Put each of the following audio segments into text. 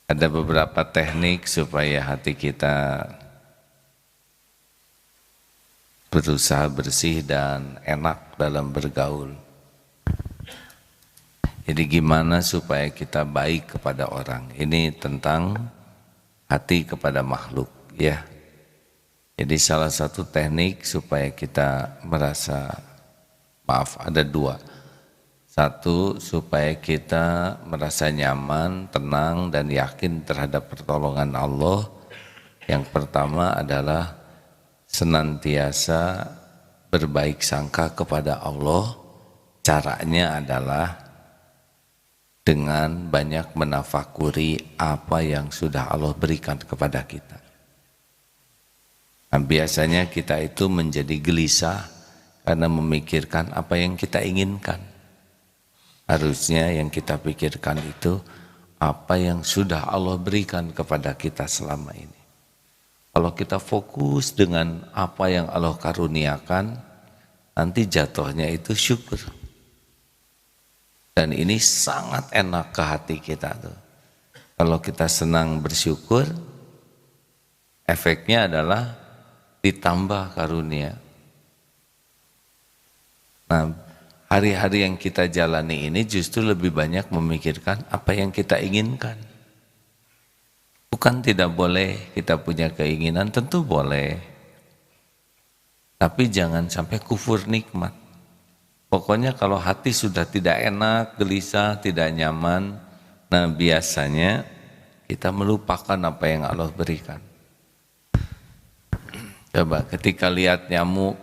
Ada beberapa teknik supaya hati kita berusaha bersih dan enak dalam bergaul. Jadi gimana supaya kita baik kepada orang? Ini tentang hati kepada makhluk, ya. Jadi salah satu teknik supaya kita merasa, ada dua. Satu, supaya kita merasa nyaman, tenang, dan yakin terhadap pertolongan Allah. Yang pertama adalah senantiasa berbaik sangka kepada Allah. Caranya adalah dengan banyak menafakuri apa yang sudah Allah berikan kepada kita. Nah, biasanya kita itu menjadi gelisah karena memikirkan apa yang kita inginkan. Harusnya yang kita pikirkan itu apa yang sudah Allah berikan kepada kita selama ini. Kalau kita fokus dengan apa yang Allah karuniakan, nanti jatuhnya itu syukur. Dan ini sangat enak ke hati kita tuh. Kalau kita senang bersyukur, efeknya adalah ditambah karunia. Nah, hari-hari yang kita jalani ini justru lebih banyak memikirkan apa yang kita inginkan. Bukan tidak boleh kita punya keinginan, tentu boleh. Tapi jangan sampai kufur nikmat. Pokoknya kalau hati sudah tidak enak, gelisah, tidak nyaman, nah biasanya kita melupakan apa yang Allah berikan. Coba ketika lihat nyamuk,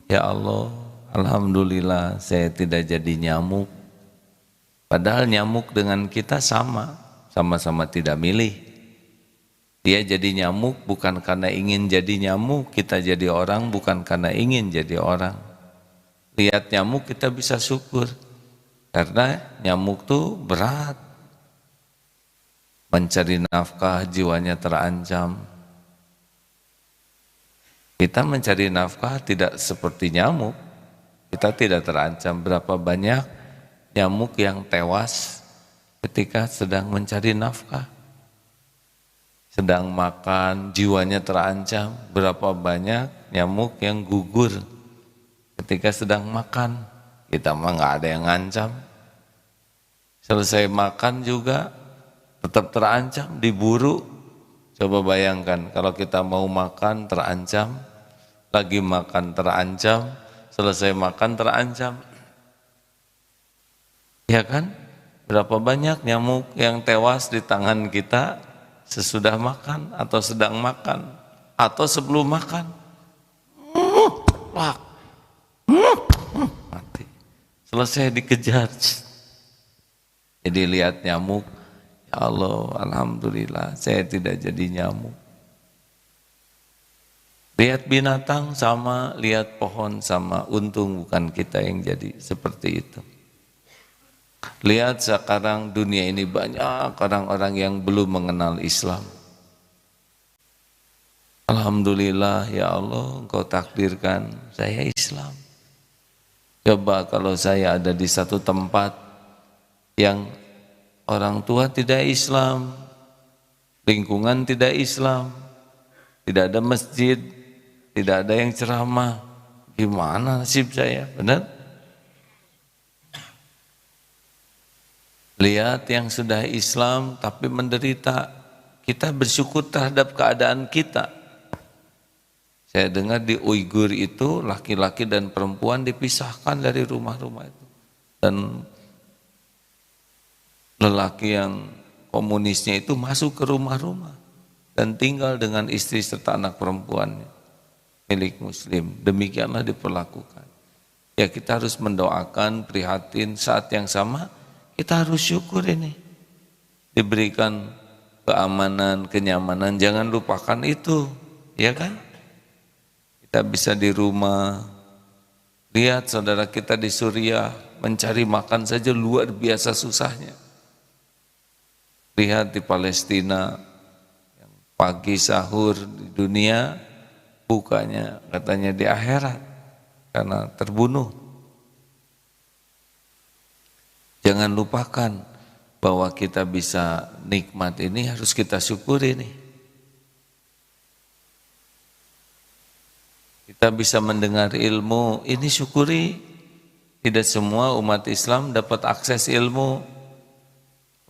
ya Allah, alhamdulillah saya tidak jadi nyamuk. Padahal nyamuk dengan kita sama-sama tidak milih. Dia jadi nyamuk bukan karena ingin jadi nyamuk, kita jadi orang bukan karena ingin jadi orang. Lihat nyamuk kita bisa syukur, karena nyamuk tuh berat. Mencari nafkah jiwanya terancam. Kita mencari nafkah tidak seperti nyamuk, kita tidak terancam. Berapa banyak nyamuk yang tewas ketika sedang mencari nafkah, sedang makan, jiwanya terancam. Berapa banyak nyamuk yang gugur ketika sedang makan, kita mah nggak ada yang ngancam. Selesai makan juga tetap terancam, diburu. Coba bayangkan kalau kita mau makan terancam, lagi makan terancam, selesai makan terancam. Ya kan? Berapa banyak nyamuk yang tewas di tangan kita sesudah makan atau sedang makan atau sebelum makan. Mati. Selesai dikejar. Jadi lihat nyamuk, ya Allah, alhamdulillah saya tidak jadi nyamuk. Lihat binatang sama, lihat pohon sama, untung bukan kita yang jadi seperti itu. Lihat sekarang dunia ini banyak orang-orang yang belum mengenal Islam. Alhamdulillah ya Allah, Engkau takdirkan saya Islam. Coba kalau saya ada di satu tempat yang orang tua tidak Islam, lingkungan tidak Islam, tidak ada masjid, tidak ada yang ceramah, gimana nasib saya, benar? Lihat yang sudah Islam tapi menderita, kita bersyukur terhadap keadaan kita. Saya dengar di Uighur itu laki-laki dan perempuan dipisahkan dari rumah-rumah itu. Dan lelaki yang komunisnya itu masuk ke rumah-rumah dan tinggal dengan istri serta anak perempuannya milik muslim. Demikianlah diperlakukan. Ya kita harus mendoakan, prihatin. Saat yang sama kita harus syukur ini diberikan keamanan, kenyamanan. Jangan lupakan itu, ya kan? Kita bisa di rumah. Lihat saudara kita di Suriah mencari makan saja luar biasa susahnya. Lihat di Palestina yang pagi sahur di dunia, bukanya katanya di akhirat karena terbunuh. Jangan lupakan bahwa kita bisa nikmat ini harus kita syukuri nih. Kita bisa mendengar ilmu, ini syukuri. Tidak semua umat Islam dapat akses ilmu.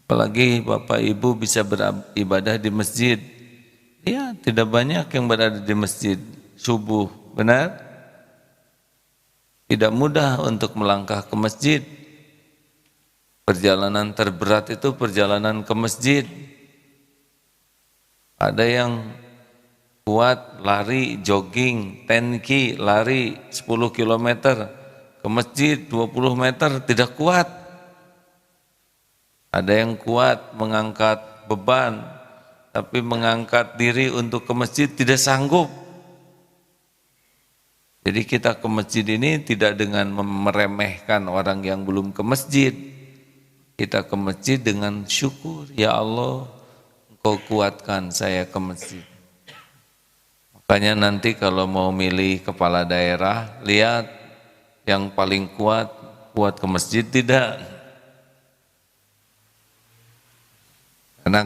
Apalagi Bapak Ibu bisa beribadah di masjid. Ya, tidak banyak yang berada di masjid subuh, benar? Tidak mudah untuk melangkah ke masjid. Perjalanan terberat itu perjalanan ke masjid. Ada yang kuat lari, jogging, 10K, lari 10 km ke masjid 20 meter tidak kuat. Ada yang kuat mengangkat beban, tapi mengangkat diri untuk ke masjid tidak sanggup. Jadi kita ke masjid ini tidak dengan meremehkan orang yang belum ke masjid. Kita ke masjid dengan syukur, ya Allah, Engkau kuatkan saya ke masjid. Makanya nanti kalau mau milih kepala daerah, lihat yang paling kuat ke masjid tidak. Karena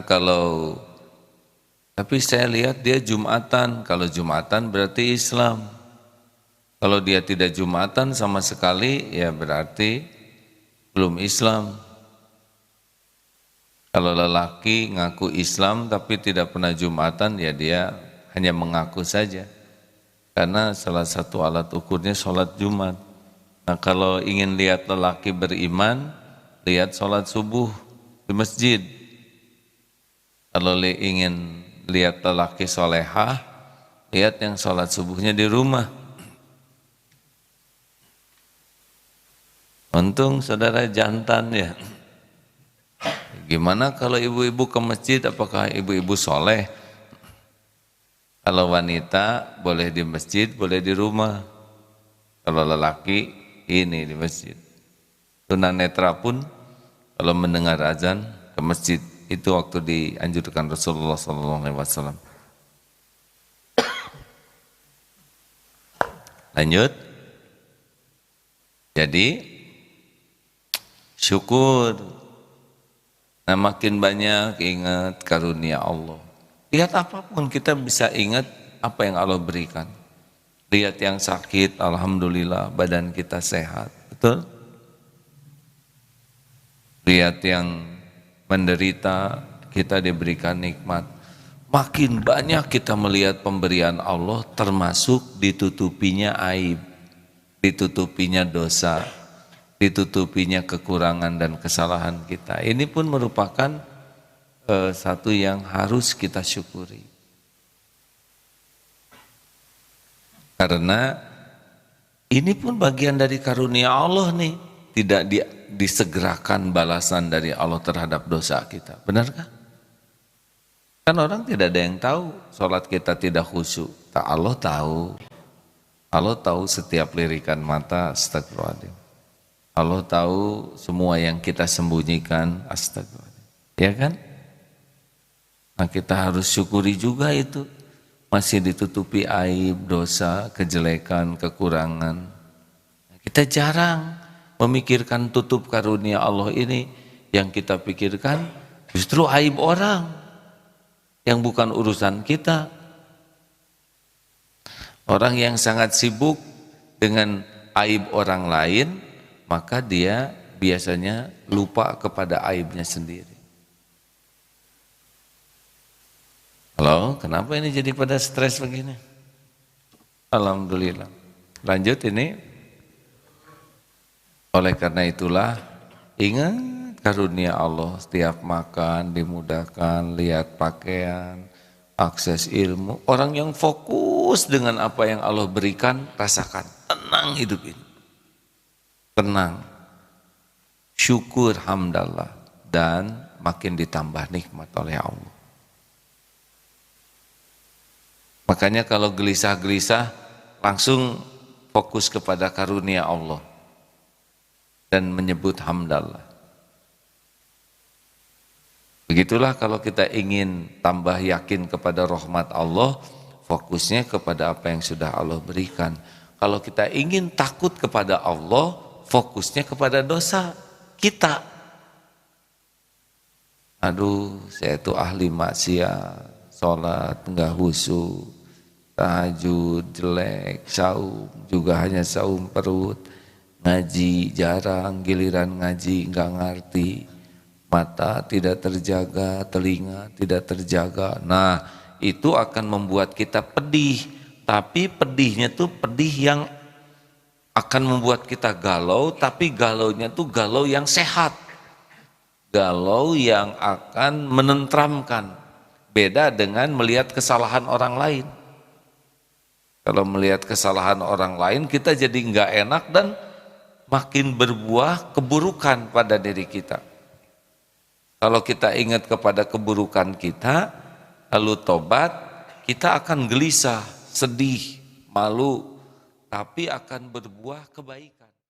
tapi saya lihat dia Jumatan, kalau Jumatan berarti Islam. Kalau dia tidak Jumatan sama sekali, ya berarti belum Islam. Kalau lelaki ngaku Islam tapi tidak pernah Jumatan, ya dia hanya mengaku saja. Karena salah satu alat ukurnya sholat Jumat. Nah kalau ingin lihat lelaki beriman, lihat sholat subuh di masjid. Kalau ingin lihat lelaki solehah, lihat yang sholat subuhnya di rumah. Untung saudara jantan ya. Gimana kalau ibu-ibu ke masjid, apakah ibu-ibu soleh? Kalau wanita boleh di masjid, boleh di rumah. Kalau lelaki ini di masjid. Tunanetra pun kalau mendengar azan ke masjid. Itu waktu dianjurkan Rasulullah SAW. Lanjut. Jadi syukur. Nah makin banyak ingat karunia Allah. Lihat apapun kita bisa ingat apa yang Allah berikan. Lihat yang sakit, alhamdulillah badan kita sehat. Betul? Lihat yang menderita, kita diberikan nikmat. Makin banyak kita melihat pemberian Allah, termasuk ditutupinya aib, ditutupinya dosa, ditutupinya kekurangan dan kesalahan kita. Ini pun merupakan satu yang harus kita syukuri. Karena ini pun bagian dari karunia Allah nih, tidak disegerakan balasan dari Allah terhadap dosa kita. Benarkah? Kan orang tidak ada yang tahu sholat kita tidak khusyuk. Allah tahu. Allah tahu setiap lirikan mata, astagfirullahaladzim. Allah tahu semua yang kita sembunyikan, astagfirullahaladzim. Ya kan? Nah kita harus syukuri juga itu. Masih ditutupi aib, dosa, kejelekan, kekurangan. Kita jarang memikirkan tutup karunia Allah ini. Yang kita pikirkan justru aib orang yang bukan urusan kita. Orang yang sangat sibuk dengan aib orang lain, maka dia biasanya lupa kepada aibnya sendiri. Halo, kenapa ini jadi pada stres begini? Alhamdulillah. Lanjut ini. Oleh karena itulah, ingat karunia Allah, setiap makan dimudahkan, lihat pakaian, akses ilmu. Orang yang fokus dengan apa yang Allah berikan, rasakan tenang hidup ini. Tenang, syukur, hamdallah, dan makin ditambah nikmat oleh Allah. Makanya kalau gelisah-gelisah, langsung fokus kepada karunia Allah dan menyebut hamdallah. Begitulah kalau kita ingin tambah yakin kepada rahmat Allah, fokusnya kepada apa yang sudah Allah berikan. Kalau kita ingin takut kepada Allah, fokusnya kepada dosa kita. aduh saya itu ahli maksiat, sholat enggak khusyuk, tahajud jelek, saum juga hanya saum perut, ngaji jarang, giliran ngaji enggak ngerti, mata tidak terjaga, telinga tidak terjaga. Nah itu akan membuat kita pedih, tapi pedihnya tuh pedih yang akan membuat kita galau, tapi galaunya tuh galau yang sehat, galau yang akan menentramkan. Beda dengan melihat kesalahan orang lain. Kalau melihat kesalahan orang lain kita jadi nggak enak dan makin berbuah keburukan pada diri kita. Kalau kita ingat kepada keburukan kita, lalu tobat, kita akan gelisah, sedih, malu, tapi akan berbuah kebaikan.